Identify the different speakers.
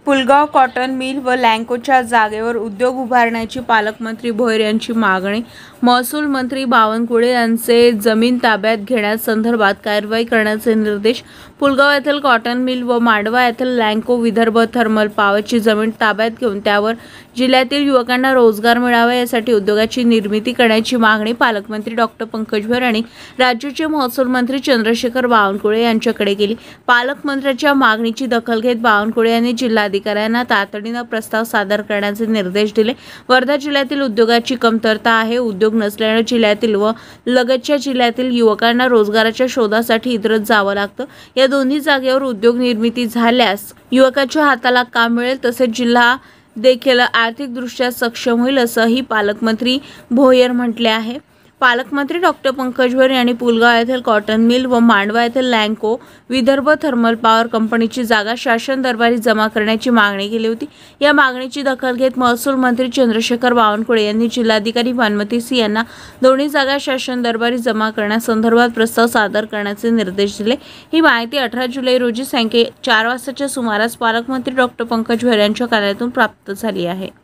Speaker 1: Pulgaon cotton mill व लँकोच्या जागेवर उद्योग उभारण्याची पालकमंत्री भोयर यांची मागणी. महसूल मंत्री बावनकुळे यांचे जमीन ताब्यात घेण्यासंदर्भात कारवाई करण्याचे निर्देश. पुलगाव येथील कॉटन मिल व मांडवा येथील लँको विदर्भ थर्मल पॉवरची जमीन ताब्यात घेऊन त्यावर जिल्ह्यातील युवकांना रोजगार मिळावा यासाठी उद्योगाची निर्मिती करण्याची मागणी पालकमंत्री डॉक्टर पंकज भोयर यांनी राज्याचे महसूल मंत्री चंद्रशेखर बावनकुळे यांच्याकडे केली. पालकमंत्र्यांच्या मागणीची दखल घेत बावनकुळे यांनी जिल्हाधिकाऱ्यांना तातडीने प्रस्ताव सादर करण्याचे निर्देश दिले. वर्धा जिल्ह्यातील उद्योगाची कमतरता आहे. उद्योग नसल्याने जिल्ह्यातील व लगतच्या जिल्ह्यातील युवकांना रोजगाराच्या शोधासाठी इतरत्र जावं लागतं. या दोन्ही जागेवर उद्योग निर्मिती झाल्यास युवकाच्या हाताला काम मिळेल, तसेच जिल्हा देखील आर्थिकदृष्ट्या सक्षम होईल असंही पालकमंत्री भोयर म्हटले आहे. पालकमंत्री डॉक्टर पंकज भोयर यांनी पुलगाव येथील कॉटन मिल व मांडवा येथील लँको विदर्भ थर्मल पॉवर कंपनीची जागा शासन दरबारी जमा करण्याची मागणी केली होती. या मागणीची दखल घेत महसूल मंत्री चंद्रशेखर बावनकुळे यांनी जिल्हाधिकारी भानुमती सिंह यांना दोन्ही जागा शासन दरबारी जमा करण्यासंदर्भात प्रस्ताव सादर करण्याचे निर्देश दिले. ही माहिती 18 जुलै रोजी सायंकाळी 4 वाजताच्या सुमारास पालकमंत्री डॉक्टर पंकज भोयर यांच्या कार्यालयातून प्राप्त झाली आहे.